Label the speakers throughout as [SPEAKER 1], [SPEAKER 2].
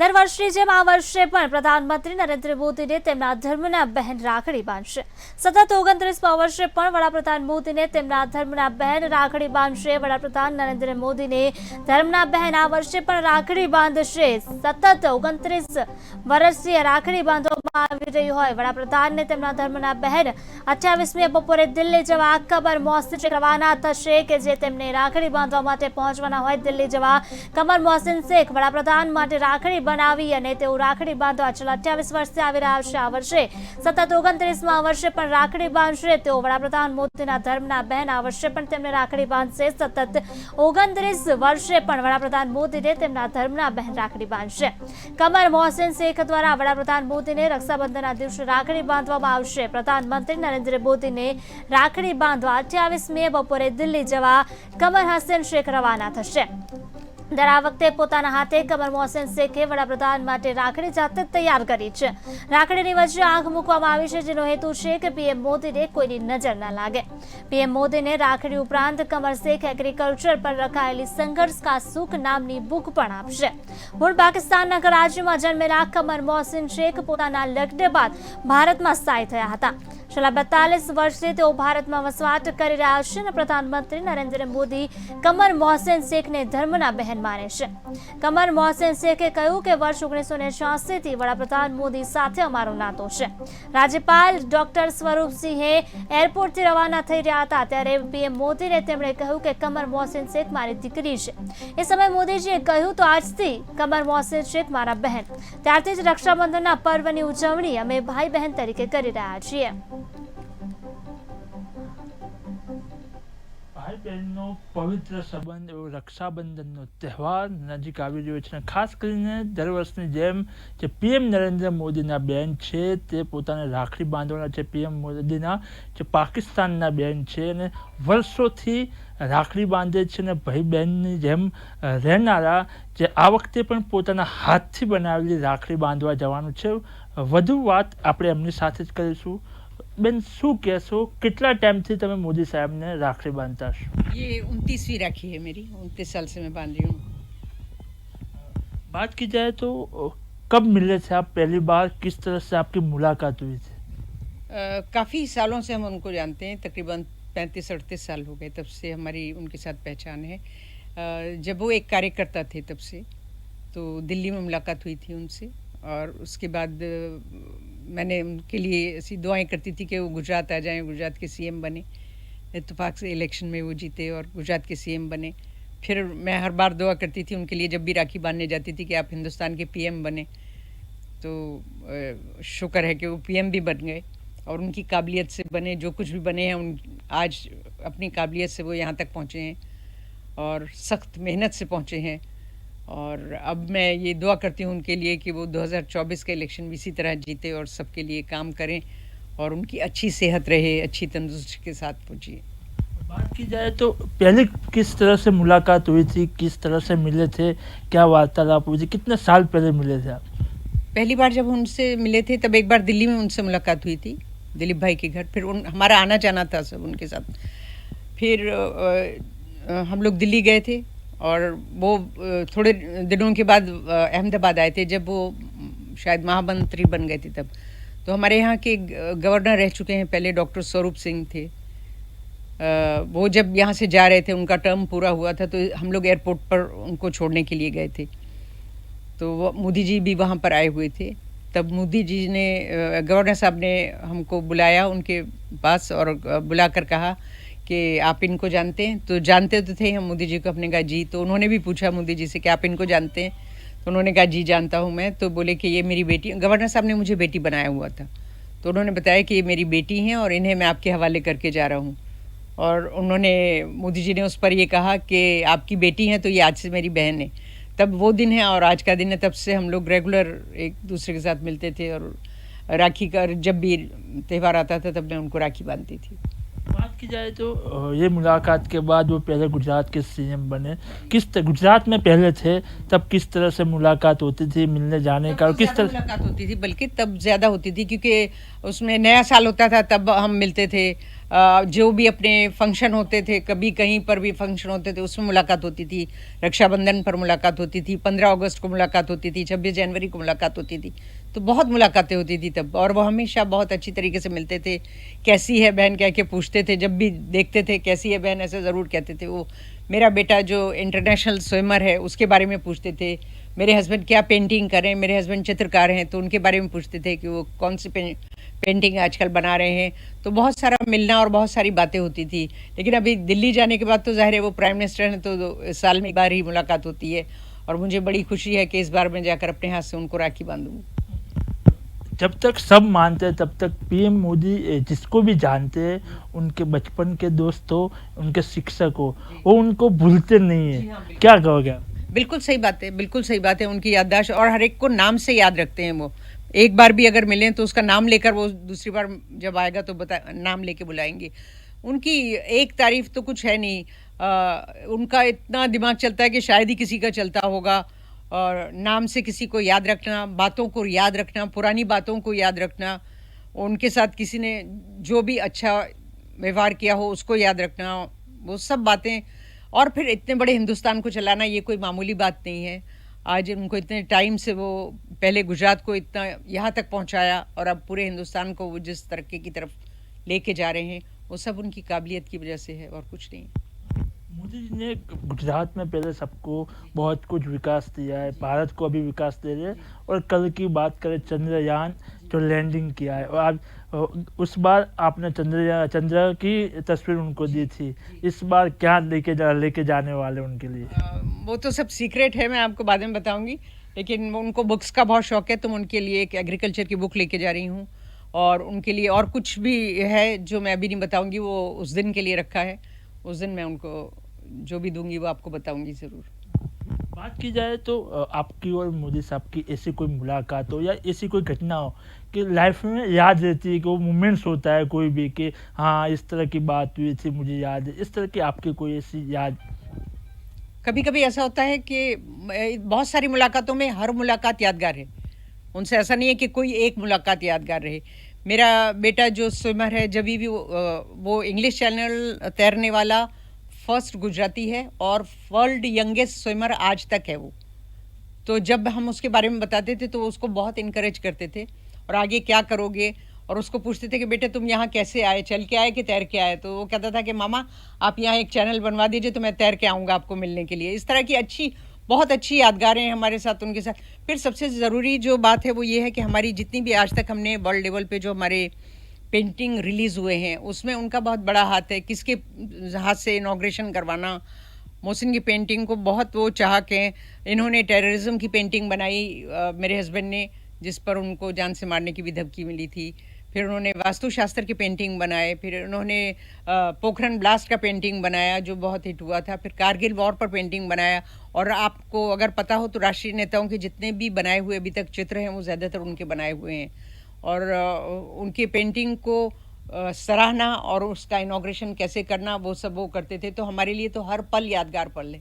[SPEAKER 1] દર વર્ષની જેમ આ વર્ષે પણ પ્રધાનમંત્રી નરેન્દ્ર મોદીને તેમના ધર્મના બહેન રાખડી બાંધશે। સતત 29મા વર્ષે પણ વડાપ્રધાન મોદીને તેમના ધર્મના બહેન રાખડી બાંધશે। વડાપ્રધાન નરેન્દ્ર મોદીને ધર્મના બહેન આ વર્ષે પણ રાખડી બાંધશે। સતત 29 વર્ષથી રાખડી બાંધવામાં આવી રહી હોય વડાપ્રધાનને તેમના ધર્મના બહેન 28મી બપોરે દિલ્હી જવા કમર મોહસિન રવાના થશે કે જે તેમને રાખડી બાંધવા માટે પહોંચવાના હોય। દિલ્હી જવા કમર મોહસિન શેખ વડાપ્રધાન માટે રાખડી બનાવી અને તેઓ રાખડી બાંધવા છેલ્લા 28 વર્ષથી આવી રહ્યા છે। આ વર્ષે સતત 29મા વર્ષે પણ રાખડી બાંધશે તેઓ વડાપ્રધાન મોદીના ધર્મના બહેન આ વર્ષે પણ તેમને રાખડી બાંધશે। સતત 29 વર્ષે પણ વડાપ્રધાન મોદીને તેમના ધર્મના બહેન રાખડી બાંધશે। કમર મોહસિન શેખ દ્વારા વડાપ્રધાન મોદીને રક્ષાબંધનના દિવસે રાખડી બાંધવામાં આવશે। પ્રધાનમંત્રી નરેન્દ્ર મોદીને રાખડી બાંધવા 28મી બપોરે દિલ્હી જવા કમર હસન શેખ રવાના થશે। દર વખતે પોતાના હાથે કમર મોહસિન શેખે વડાપ્રધાન માટે રાખડી જાતે તૈયાર કરી છે। રાખડીની વચ્ચે આંખ મૂકવામાં આવી છે જેનો હેતુ છે કે પીએમ મોદીને કોઈની નજર ન લાગે। પીએમ મોદીને રાખડી ઉપરાંત કમર શેખ એગ્રીકલ્ચર પર રખાયેલી સંઘર્ષ કા સુખ નામની બુક પણ આપશે। મૂળ પાકિસ્તાનના કરાચીમાં જન્મેલા કમર મોહસિન શેખ પોતાના લગ્ન બાદ ભારતમાં સ્થાયી થયા હતા। છેલ્લા 42 વર્ષથી તેઓ ભારતમાં વસવાટ કરી રહ્યા છે અને પ્રધાનમંત્રી નરેન્દ્ર મોદી કમર મોહસિન શેખને ધર્મના બહેન માને છે। કમર મોહસિન શેખે કહ્યું કે વર્ષ 1986 થી વડાપ્રધાન મોદી સાથે અમારો નાતો છે। રાજ્યપાલ ડોક્ટર સ્વરૂપસિંહે એરપોર્ટથી રવાના થઈ રહ્યા હતા ત્યારે પીએમ મોદીને તેમણે કહ્યું કે કમર મોહસિન શેખ મારી દીકરી છે। એ સમયે મોદીજીએ કહ્યું તો આજથી કમર મોહસિન શેખ મારા બહેન। ત્યારથી જ રક્ષાબંધનના પર્વની ઉજવણી અમે ભાઈ બહેન તરીકે કરી રહ્યા છીએ।
[SPEAKER 2] ભાઈ બહેનનો પવિત્ર સંબંધ એવો રક્ષાબંધનનો તહેવાર નજીક આવી રહ્યો છે અને ખાસ કરીને દર વર્ષની જેમ જે પીએમ નરેન્દ્ર મોદીના બેન છે તે પોતાને રાખડી બાંધવાના છે। પીએમ મોદીના જે પાકિસ્તાનના બેન છે અને વર્ષોથી રાખડી બાંધે છે અને ભાઈ બહેનની જેમ રહેનારા જે આ વખતે પણ પોતાના હાથથી બનાવેલી રાખડી બાંધવા જવાનું છે। વધુ વાત આપણે એમની સાથે જ કરીશું। બેન શું કહેશો, કેટલા ટાઈમથી તમે મોદી સાહેબને રાખડી બાંધતા છો?
[SPEAKER 3] ये 29वीं राखी है मेरी, 29 साल से मैं बांध रही हूँ।
[SPEAKER 2] बात की जाए तो कब मिले थे आप पहली बार, किस तरह से आपकी मुलाकात हुई थी?
[SPEAKER 3] काफ़ी सालों से हम उनको जानते हैं, तकरीबन 35-38 साल हो गए तब से हमारी उनके साथ पहचान है। जब वो एक कार्यकर्ता थे तब से, तो दिल्ली में मुलाकात हुई थी उनसे और उसके बाद मैंने उनके लिए ऐसी दुआएं करती थी कि वो गुजरात आ जाएं, गुजरात के सीएम बने। इत्तेफाक से इलेक्शन में वो जीते और गुजरात के सीएम बने। फिर मैं हर बार दुआ करती थी उनके लिए, जब भी राखी बांधने जाती थी कि आप हिंदुस्तान के पीएम बने। तो शुक्र है कि वो पीएम भी बन गए और उनकी काबिलियत से बने, जो कुछ भी बने हैं उन आज अपनी काबिलियत से वो यहाँ तक पहुँचे हैं और सख्त मेहनत से पहुँचे हैं। और अब मैं ये दुआ करती हूँ उनके लिए कि वो 2024 का इलेक्शन भी इसी तरह जीते और सबके लिए काम करें और उनकी अच्छी सेहत रहे, अच्छी तंदुरुस्ती के साथ पहुँचिए।
[SPEAKER 2] बात की जाए तो पहले किस तरह से मुलाकात हुई थी, किस तरह से मिले थे, क्या वार्तालाप हुई थी, कितने साल पहले मिले थे आप?
[SPEAKER 3] पहली बार जब उनसे मिले थे तब एक बार दिल्ली में उनसे मुलाकात हुई थी, दिलीप भाई के घर। फिर हमारा आना जाना था सब उनके साथ। फिर हम लोग दिल्ली गए थे और वो थोड़े दिनों के बाद अहमदाबाद आए थे, जब वो शायद महामंत्री बन गए थे तब। तो हमारे यहाँ के गवर्नर रह चुके हैं पहले, डॉक्टर स्वरूप सिंह थे। वो जब यहाँ से जा रहे थे, उनका टर्म पूरा हुआ था, तो हम लोग एयरपोर्ट पर उनको छोड़ने के लिए गए थे। तो वो मोदी जी भी वहाँ पर आए हुए थे। तब मोदी जी ने, गवर्नर साहब ने हमको बुलाया उनके पास और बुलाकर कहा कि आप इनको जानते हैं? तो जानते तो थे हम मोदी जी को। अपने कहा जी। तो उन्होंने भी पूछा मोदी जी से कि आप इनको जानते हैं? तो उन्होंने कहा जी जानता हूँ मैं। तो बोले कि ये मेरी बेटी, गवर्नर साहब ने मुझे बेटी बनाया हुआ था, तो उन्होंने बताया कि ये मेरी बेटी हैं और इन्हें मैं आपके हवाले करके जा रहा हूँ। और उन्होंने, मोदी जी ने उस पर ये कहा कि आपकी बेटी हैं तो ये आज से मेरी बहन है। तब वो दिन है और आज का दिन है। तब से हम लोग रेगुलर एक दूसरे के साथ मिलते थे और राखी का जब भी त्यौहार आता था तब मैं उनको राखी बांधती थी।
[SPEAKER 2] बात की जाए तो ये मुलाकात के बाद वो पहले गुजरात के सीएम बने। गुजरात में पहले थे तब किस तरह से मुलाकात होती थी, मिलने जाने का, और किस तरह
[SPEAKER 3] मुलाकात होती थी, बल्कि तब ज़्यादा होती थी क्योंकि उसमें नया साल होता था तब हम मिलते थे। जो भी अपने फंक्शन होते थे, कभी कहीं पर भी फंक्शन होते थे उसमें मुलाकात होती थी। रक्षाबंधन पर मुलाकात होती थी, 15 अगस्त को मुलाकात होती थी, 26 जनवरी को मुलाकात होती थी। तो बहुत मुलाकातें होती थी तब, और वो हमेशा बहुत अच्छी तरीके से मिलते थे। कैसी है बहन कह के पूछते थे, जब भी देखते थे कैसी है बहन ऐसे ज़रूर कहते थे। वो मेरा बेटा जो इंटरनेशनल स्विमर है उसके बारे में पूछते थे। मेरे हस्बैंड क्या पेंटिंग करें, मेरे हस्बैंड चित्रकार हैं तो उनके बारे में पूछते थे कि वो कौन सी पेंटिंग आजकल बना रहे हैं। तो बहुत सारा मिलना और बहुत सारी बातें होती थी। लेकिन अभी दिल्ली जाने के बाद तो ज़ाहिर है वो प्राइम मिनिस्टर हैं, तो साल में एक बार ही मुलाकात होती है, और मुझे बड़ी खुशी है कि इस बार मैं जाकर अपने हाथ से उनको राखी बांधूँ।
[SPEAKER 2] जब तक सब मानते हैं तब तक पीएम मोदी जिसको भी जानते हैं, उनके बचपन के दोस्त हो, उनके शिक्षक हो, वो उनको भूलते नहीं है। क्या कहोगे आप?
[SPEAKER 3] बिल्कुल सही बात है, बिल्कुल सही बात है। उनकी याददाश्त, और हर एक को नाम से याद रखते हैं वो। एक बार भी अगर मिलें तो उसका नाम लेकर, वो दूसरी बार जब आएगा तो नाम लेके बुलाएंगे। उनकी एक तारीफ तो कुछ है नहीं। उनका इतना दिमाग चलता है कि शायद ही किसी का चलता होगा। और नाम से किसी को याद रखना, बातों को याद रखना, पुरानी बातों को याद रखना, उनके साथ किसी ने जो भी अच्छा व्यवहार किया हो उसको याद रखना, वो सब बातें। और फिर इतने बड़े हिंदुस्तान को चलाना ये कोई मामूली बात नहीं है। आज उनको इतने टाइम से, वो पहले गुजरात को इतना यहाँ तक पहुँचाया और अब पूरे हिंदुस्तान को वो जिस तरक्की की तरफ लेके जा रहे हैं, वो सब उनकी काबिलियत की वजह से है और कुछ नहीं।
[SPEAKER 2] मोदी जी ने गुजरात में पहले सबको बहुत कुछ विकास दिया है, भारत को अभी विकास दे रहे हैं। और कल की बात करें, चंद्रयान जो लैंडिंग किया है, और आज उस बार आपने चंद्र की तस्वीर उनको दी थी। इस बार क्या लेके जाने वाले उनके लिए?
[SPEAKER 3] वो तो सब सीक्रेट है, मैं आपको बाद में बताऊंगी। लेकिन उनको बुक्स का बहुत शौक है, तो मैं उनके लिए एक एग्रीकल्चर की बुक लेके जा रही हूँ। और उनके लिए और कुछ भी है जो मैं अभी नहीं बताऊंगी, वो उस दिन के लिए रखा है। उस दिन मैं उनको जो भी दूंगी वो आपको बताऊंगी ज़रूर।
[SPEAKER 2] बात की जाए तो आपकी और मोदी साहब की ऐसी कोई मुलाकात हो या ऐसी कोई घटना हो कि लाइफ में याद रहती है, कि वो मोमेंट्स होता है कोई भी, कि हाँ इस तरह की बात हुई थी मुझे याद है, इस तरह की आपकी कोई ऐसी याद?
[SPEAKER 3] कभी कभी ऐसा होता है कि बहुत सारी मुलाकातों में हर मुलाकात यादगार है। उनसे ऐसा नहीं है कि कोई एक मुलाकात यादगार रहे। मेरा बेटा जो स्विमर है, जब भी वो इंग्लिश चैनल तैरने वाला फर्स्ट गुजराती है और वर्ल्ड यंगेस्ट स्विमर आज तक है वो। तो जब हम उसके बारे में बताते थे तो उसको बहुत इनकरेज करते थे, और आगे क्या करोगे, और उसको पूछते थे कि बेटे तुम यहाँ कैसे आए, चल के आए कि तैर के आए? तो वो कहता था कि मामा आप यहाँ एक चैनल बनवा दीजिए तो मैं तैर के आऊँगा आपको मिलने के लिए। इस तरह की बहुत अच्छी यादगारें हैं हमारे साथ उनके साथ। फिर सबसे ज़रूरी जो बात है वो ये है कि हमारी जितनी भी आज तक हमने वर्ल्ड लेवल पे जो हमारे पेंटिंग रिलीज़ हुए हैं उसमें उनका बहुत बड़ा हाथ है। किसके हाथ से इनॉग्रेशन करवाना, मोहसिन की पेंटिंग को बहुत वो चाह के इन्होंने टेररिज्म की पेंटिंग बनाई मेरे हस्बैंड ने, जिस पर उनको जान से मारने की भी धमकी मिली थी। फिर उन्होंने वास्तुशास्त्र की पेंटिंग बनाए, फिर उन्होंने पोखरन ब्लास्ट का पेंटिंग बनाया जो बहुत हिट हुआ था, फिर कारगिल वॉर पर पेंटिंग बनाया। और आपको अगर पता हो तो राष्ट्रीय नेताओं के जितने भी बनाए हुए अभी तक चित्र हैं वो ज़्यादातर उनके बनाए हुए हैं। और उनकी पेंटिंग को सराहना और उसका इनॉग्रेशन कैसे करना वो सब वो करते थे। तो हमारे लिए तो हर पल यादगार पल है।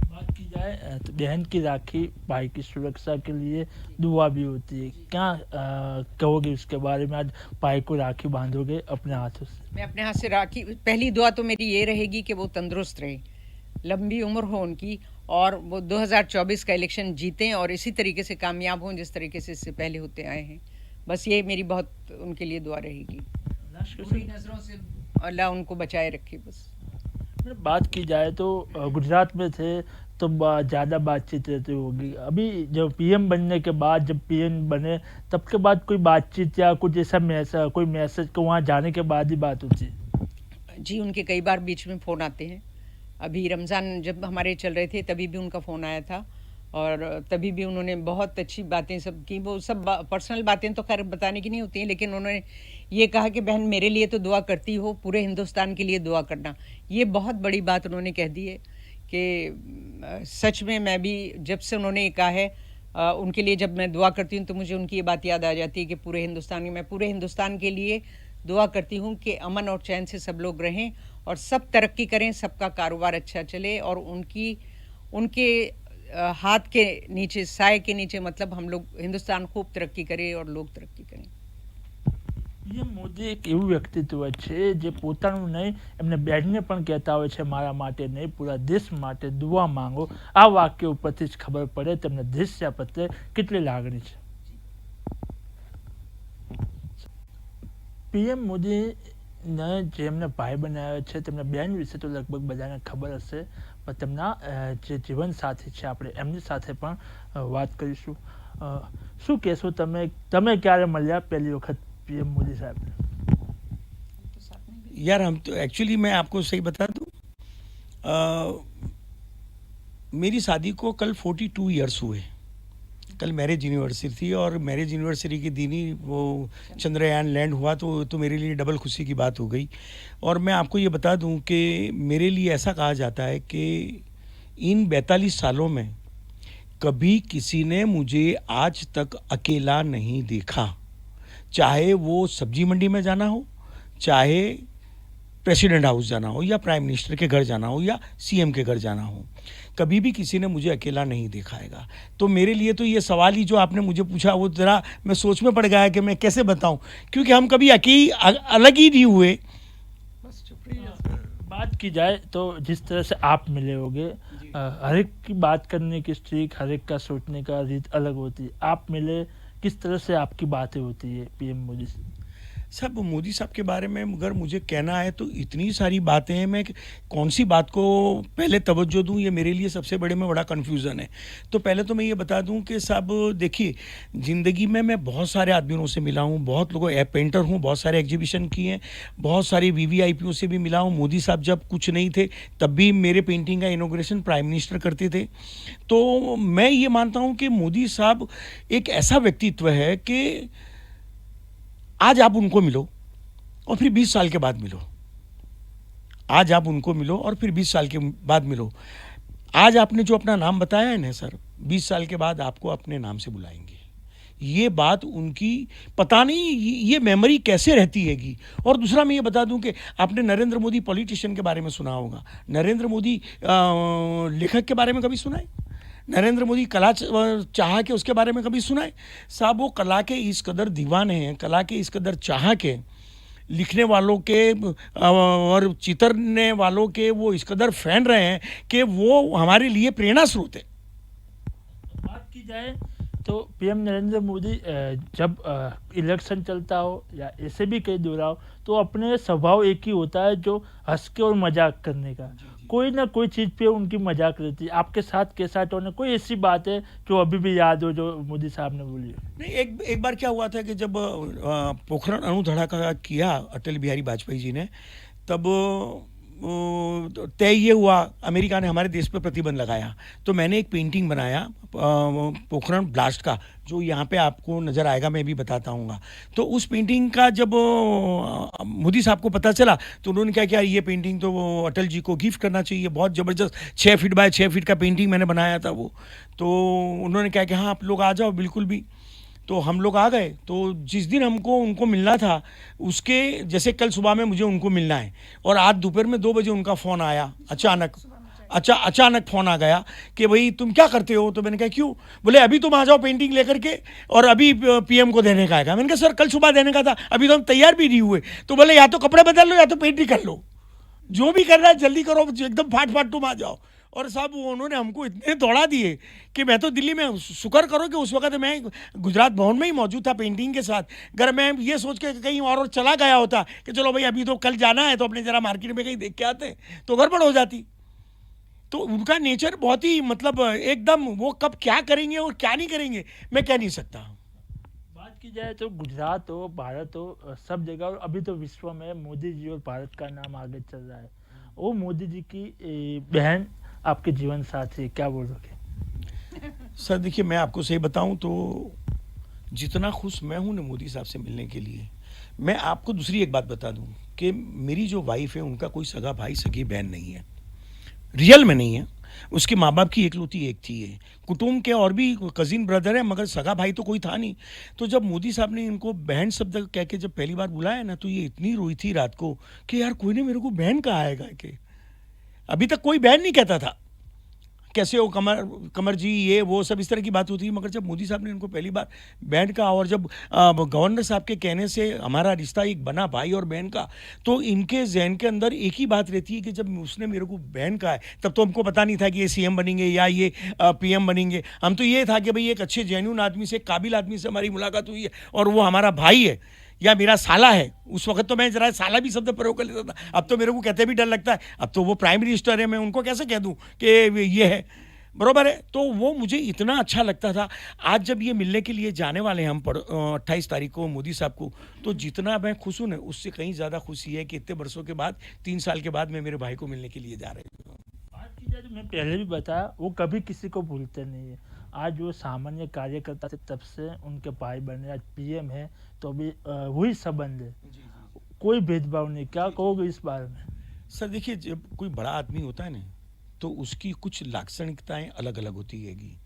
[SPEAKER 2] बात की जाए तो बहन की राखी भाई की सुरक्षा के लिए दुआ भी होती है। क्या कहोगे उसके बारे में? आज भाई को राखी बांधोगे अपने हाथों से?
[SPEAKER 3] मैं अपने हाथ से राखी, पहली दुआ तो मेरी ये रहेगी कि वो तंदुरुस्त रहे, लंबी उम्र हो उनकी, और वो 2024 का इलेक्शन जीतें और इसी तरीके से कामयाब हों जिस तरीके से इससे पहले होते आए हैं। बस ये मेरी बहुत उनके लिए दुआ रहेगी। बुरी नज़रों से अल्लाह उनको बचाए रखे बस।
[SPEAKER 2] बात की जाए तो गुजरात में थे तो ज़्यादा बातचीत रहती होगी। अभी जब पीएम बनने के बाद, जब पीएम बने तब के बाद कोई बातचीत या कुछ ऐसा कोई मैसेज को वहाँ जाने के बाद ही बात होती है?
[SPEAKER 3] जी, उनके कई बार बीच में फ़ोन आते हैं। अभी रमज़ान जब हमारे चल रहे थे तभी भी उनका फ़ोन आया था, और तभी भी उन्होंने बहुत अच्छी बातें सब की। वो सब पर्सनल बातें तो खैर बताने की नहीं होती हैं, लेकिन उन्होंने ये कहा कि बहन मेरे लिए तो दुआ करती हो, पूरे हिंदुस्तान के लिए दुआ करना। ये बहुत बड़ी बात उन्होंने कह दी है कि सच में मैं भी जब से उन्होंने ये कहा है उनके लिए जब मैं दुआ करती हूँ तो मुझे उनकी ये बात याद आ जाती है कि पूरे हिंदुस्तान के लिए दुआ करती हूँ कि अमन और चैन से सब लोग रहें और सब तरक्की करें, सबका कारोबार अच्छा चले और उनके हाथ के नीचे, साए के नीचे, मतलब हम लोग हिंदुस्तान खूब तरक्की करे और लोग तरक्की करें.
[SPEAKER 2] પીએમ મોદી એક એવું વ્યક્તિત્વ છે જે પોતાનું નહીં એમને બહેનને પણ કહેતા હોય છે મારા માટે નહીં પૂરા દેશ માટે દુઆ માંગો. આ વાક્ય ઉપરથી જ ખબર પડે તેમને દેશ પ્રત્યે કેટલી લાગણી છે. પીએમ મોદીને જે એમને ભાઈ બનાવ્યા છે તેમના બહેન વિશે તો લગભગ બધાને ખબર હશે, પણ તેમના જે જીવન સાથી છે આપણે એમની સાથે પણ વાત કરીશું. શું કહેશો તમે ક્યારે મળ્યા પહેલી વખત पीएम मोदी साहब?
[SPEAKER 4] यार हम तो एक्चुअली मैं आपको सही बता दूं, मेरी शादी को कल 42 इयर्स हुए. कल मैरिज एनिवर्सरी थी और मैरिज एनिवर्सरी के दिन ही वो चंद्रयान लैंड हुआ, तो मेरे लिए डबल खुशी की बात हो गई. और मैं आपको ये बता दूं कि मेरे लिए ऐसा कहा जाता है कि इन 42 सालों में कभी किसी ने मुझे आज तक अकेला नहीं देखा. चाहे वो सब्जी मंडी में जाना हो, चाहे प्रेसिडेंट हाउस जाना हो, या प्राइम मिनिस्टर के घर जाना हो, या सीएम के घर जाना हो, कभी भी किसी ने मुझे अकेला नहीं दिखाएगा. तो मेरे लिए तो ये सवाल ही जो आपने मुझे पूछा वो ज़रा मैं सोच में पड़ गया कि मैं कैसे बताऊं, क्योंकि हम कभी अलग ही नहीं हुए.
[SPEAKER 2] बात की जाए तो जिस तरह से आप मिले होगे, हर एक की बात करने की स्ट्रीक, हर एक का सोचने का रीत अलग होती है. आप मिले, किस तरह से आपकी बातें होती है पीएम मोदी से?
[SPEAKER 4] सब मोदी साहब के बारे में अगर मुझे कहना है तो इतनी सारी बातें हैं, मैं कौन सी बात को पहले तवज्जो दूं, ये मेरे लिए सबसे बड़ा कन्फ्यूज़न है. तो पहले तो मैं ये बता दूं कि साहब देखिए, ज़िंदगी में मैं बहुत सारे आदमियों से मिला हूं, बहुत लोगों, पेंटर हूं, बहुत सारे एग्जीबिशन किए हैं, बहुत सारे VVIPओं से भी मिला हूं. मोदी साहब जब कुछ नहीं थे तब भी मेरे पेंटिंग का इनॉग्रेशन प्राइम मिनिस्टर करते थे. तो मैं ये मानता हूँ कि मोदी साहब एक ऐसा व्यक्तित्व है कि आज आप उनको मिलो और फिर 20 साल के बाद मिलो. आज आप उनको मिलो और फिर 20 साल के बाद मिलो. आज आपने जो अपना नाम बताया है ना सर, 20 साल के बाद आपको अपने नाम से बुलाएंगे. ये बात उनकी पता नहीं ये मेमोरी कैसे रहती हैगी. और दूसरा मैं ये बता दूं कि आपने नरेंद्र मोदी पॉलिटिशियन के बारे में सुना होगा. नरेंद्र मोदी लेखक के बारे में कभी सुना है? नरेंद्र मोदी कला चाह के उसके बारे में कभी सुना है? साहब वो कला के इस कदर दीवाने हैं, कला के इस कदर चाह के, लिखने वालों के और चितरने वालों के वो इस कदर फैन रहे हैं कि वो हमारे लिए प्रेरणा स्रोत है.
[SPEAKER 2] बात की जाए तो पीएम नरेंद्र मोदी जब इलेक्शन चलता हो या ऐसे भी कहीं दौरा हो तो अपने स्वभाव एक ही होता है, जो हंस के और मजाक करने का. कोई ना कोई चीज़ पे उनकी मजाक रहती है. आपके साथ कैसा टोन, कोई ऐसी बात है जो अभी भी याद हो जो मोदी साहब ने बोली?
[SPEAKER 4] नहीं, एक बार क्या हुआ था कि जब पोखरण अणु धमाका किया अटल बिहारी वाजपेयी जी ने, तब तय ये हुआ, अमेरिका ने हमारे देश पर प्रतिबंध लगाया. तो मैंने एक पेंटिंग बनाया पोखरण ब्लास्ट का, जो यहाँ पे आपको नज़र आएगा, मैं भी बताता हूँ. तो उस पेंटिंग का जब मोदी साहब को पता चला तो उन्होंने क्या किया, ये पेंटिंग तो वो अटल जी को गिफ्ट करना चाहिए. बहुत ज़बरदस्त 6 फीट बाय 6 फीट का पेंटिंग मैंने बनाया था वो. तो उन्होंने कहा कि हाँ आप लोग आ जाओ बिल्कुल भी. तो हम लोग आ गए. तो जिस दिन हमको उनको मिलना था, उसके जैसे कल सुबह में मुझे उनको मिलना है, और आज दोपहर में 2 बजे उनका फ़ोन आया अचानक फ़ोन आ गया कि भाई तुम क्या करते हो. तो मैंने कहा क्यों? बोले अभी तुम आ जाओ पेंटिंग लेकर के, और अभी पीएम को देने का आएगा. मैंने कहा सर कल सुबह देने का था, अभी तो हम तैयार भी नहीं हुए. तो बोले या तो कपड़े बदल लो या तो पेंटिंग कर लो, जो भी करना है जल्दी करो, एकदम फाट तुम आ जाओ. और साहब उन्होंने हमको इतने दौड़ा दिए कि मैं तो दिल्ली में, शुक्र करो कि उस वक्त मैं गुजरात भवन में ही मौजूद था पेंटिंग के साथ. अगर मैं ये सोच के कहीं और चला गया होता कि चलो भाई अभी तो कल जाना है तो अपने ज़रा मार्केट में कहीं देख के आते, तो गड़बड़ हो जाती. तो उनका नेचर बहुत ही मतलब एकदम, वो कब क्या करेंगे और क्या नहीं करेंगे मैं कह नहीं सकता.
[SPEAKER 2] बात की जाए तो गुजरात हो, भारत हो, सब जगह, और अभी तो विश्व में मोदी जी और भारत का नाम आगे चल रहा है. वो मोदी जी की बहन आपके जीवन साथी, क्या बोलोगे?
[SPEAKER 4] सर देखिए, मैं आपको सही बताऊं तो जितना खुश मैं हूं ना मोदी साहब से मिलने के लिए, मैं आपको दूसरी एक बात बता दूं कि मेरी जो वाइफ है उनका कोई सगा भाई सगी बहन नहीं है, रियल में नहीं है. उसके माँ बाप की एकलौती एक थी ये। कुटुंब के और भी कजिन ब्रदर है मगर सगा भाई तो कोई था नहीं। तो जब मोदी साहब ने इनको बहन शब्द कह के जब पहली बार बुलाया ना, तो ये इतनी रोई थी रात को कि यार कोई ने मेरे को बहन कहा है के। अभी तक कोई बहन नहीं कहता था, कैसे हो कमर कमर जी, ये वो सब इस तरह की बात होती है। मगर जब मोदी साहब ने इनको पहली बार बहन कहा, और जब गवर्नर साहब के कहने से हमारा रिश्ता एक बना भाई और बहन का, तो इनके जहन के अंदर एक ही बात रहती है कि जब उसने मेरे को बहन कहा है, तब तो हमको पता नहीं था कि ये सीएम बनेंगे या ये पीएम बनेंगे। हम तो ये था कि भाई एक अच्छे जेन्युइन आदमी से, काबिल आदमी से हमारी मुलाकात हुई है और वो हमारा भाई है या मेरा साला है। उस वक्त तो मैं जरा साला भी शब्द प्रयोग कर लेता था, अब तो मेरे को कहते भी डर लगता है। अब तो वो प्राइम मिनिस्टर है, मैं उनको कैसे कह दूं कि ये है, बरोबर है। तो वो मुझे इतना अच्छा लगता था। आज जब ये मिलने के लिए जाने वाले हैं हम 28 तारीख को मोदी साहब को, तो जितना मैं खुश हूँ ना, उससे कहीं ज़्यादा खुशी है कि इतने बरसों के बाद, 3 साल के बाद मैं मेरे भाई को मिलने के लिए जा रही हूँ।
[SPEAKER 2] आज चीज़ें जो मैं पहले भी बताया, वो कभी किसी को भूलते नहीं है। आज वो सामान्य कार्यकर्ता थे, तब से उनके भाई बने, आज पीएम है, तो अभी वही संबंध है, कोई भेदभाव नहीं। क्या कहोगे इस बारे में?
[SPEAKER 4] सर देखिए, जब कोई बड़ा आदमी होता है ना, तो उसकी कुछ लाक्षणिकताएं अलग अलग होती हैगी।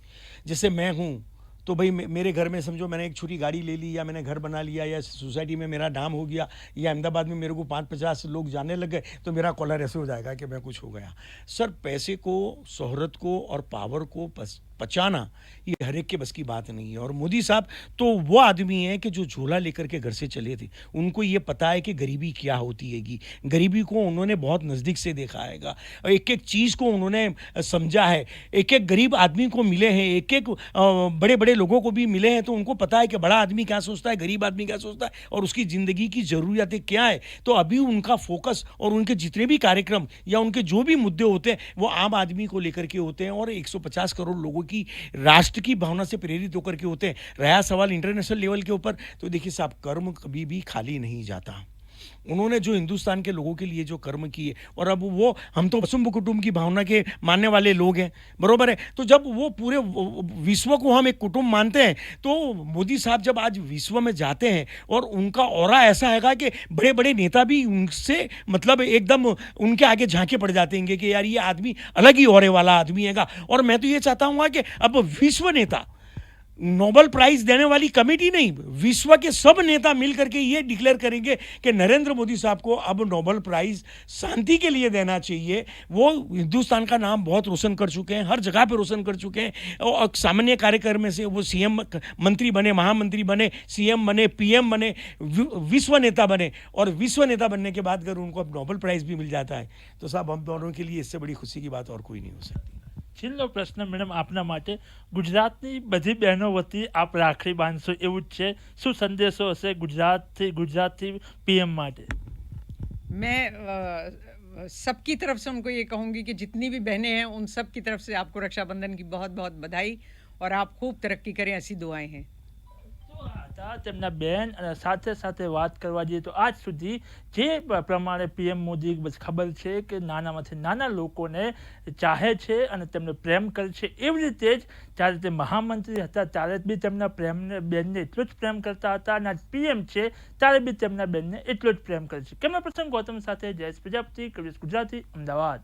[SPEAKER 4] जैसे मैं हूँ, तो भाई मेरे घर में समझो मैंने एक छोटी गाड़ी ले ली, या मैंने घर बना लिया, या सोसाइटी में मेरा नाम हो गया, या अहमदाबाद में मेरे को 5-50 लोग जानने लग गए, तो मेरा कॉलर ऐसे हो जाएगा कि मैं कुछ हो गया। सर पैसे को, शोहरत को और पावर को पचाना ये हर एक के बस की बात नहीं है। और मोदी साहब तो वो आदमी है कि जो झोला लेकर के घर से चले थे। उनको ये पता है कि गरीबी क्या होती हैगी, गरीबी को उन्होंने बहुत नज़दीक से देखा हैगा, एक एक चीज़ को उन्होंने समझा है, एक एक गरीब आदमी को मिले हैं, एक एक बड़े बड़े लोगों को भी मिले हैं, तो उनको पता है कि बड़ा आदमी क्या सोचता है, गरीब आदमी क्या सोचता है, और उसकी ज़िंदगी की ज़रूरियातें क्या है। तो अभी उनका फोकस और उनके जितने भी कार्यक्रम या उनके जो भी मुद्दे होते हैं, वो आम आदमी को लेकर के होते हैं और 150 करोड़ लोगों की राष्ट्र की भावना से प्रेरित होकर के होते हैं। रहा सवाल इंटरनेशनल लेवल के ऊपर, तो देखिए साहब, कर्म कभी भी खाली नहीं जाता। उन्होंने जो हिंदुस्तान के लोगों के लिए जो कर्म किए, और अब वो, हम तो वसुंब कुटुंब की भावना के मानने वाले लोग हैं, बरोबर है। तो जब वो पूरे विश्व को हम एक कुटुंब मानते हैं, तो मोदी साहब जब आज विश्व में जाते हैं, और उनका ऑरा ऐसा हैगा कि बड़े बड़े नेता भी उनसे मतलब एकदम उनके आगे झांके पड़ जाते हैं कि यार ये आदमी अलग ही ऑरे वाला आदमी हैगा। और मैं तो ये चाहता हूँ कि अब विश्व नेता, नोबेल प्राइज देने वाली कमेटी नहीं, विश्व के सब नेता मिल करके ये डिक्लेयर करेंगे कि नरेंद्र मोदी साहब को अब नोबेल प्राइज शांति के लिए देना चाहिए। वो हिंदुस्तान का नाम बहुत रोशन कर चुके हैं, हर जगह पे रोशन कर चुके हैं। और सामान्य कार्यक्रम में से वो सीएम मंत्री बने, महामंत्री बने, सीएम बने, पीएम बने, विश्व नेता बने। और विश्व नेता बनने के बाद अगर उनको अब नोबेल प्राइज भी मिल जाता है, तो साहब हम दोनों के लिए इससे बड़ी खुशी की बात और कोई नहीं हो सकती।
[SPEAKER 2] છેલ્લો પ્રશ્ન મેડમ આપના માટે, ગુજરાતની બધી બહેનો વતી આપ રાખડી બાંધશો એવું જ છે, શું સંદેશો હશે ગુજરાતથી પીએમ માટે?
[SPEAKER 3] मैं सबकी तरफ से उनको ये कहूँगी कि जितनी भी बहनें हैं, उन सब की तरफ से आपको रक्षाबंधन की बहुत बहुत बधाई, और आप खूब तरक्की करें, ऐसी दुआएं हैं।
[SPEAKER 2] તો આ હતા તેમના બેન, અને સાથે સાથે વાત કરવા જઈએ તો આજ સુધી જે પ્રમાણે પીએમ મોદી બસ ખબર છે કે નાનામાંથી નાના લોકોને ચાહે છે અને તેમને પ્રેમ કરે છે, એવી રીતે જ જ્યારે તે મહામંત્રી હતા ત્યારે બી તેમના પ્રેમને બેનને એટલો જ પ્રેમ કરતા હતા, અને આજ પીએમ છે ત્યારે બી તેમના બેનને એટલો જ પ્રેમ કરે છે. કેમેરા પર્સન ગૌતમ સાથે જયેશ પ્રજાપતિ, કવિસ ગુજરાતી, અમદાવાદ.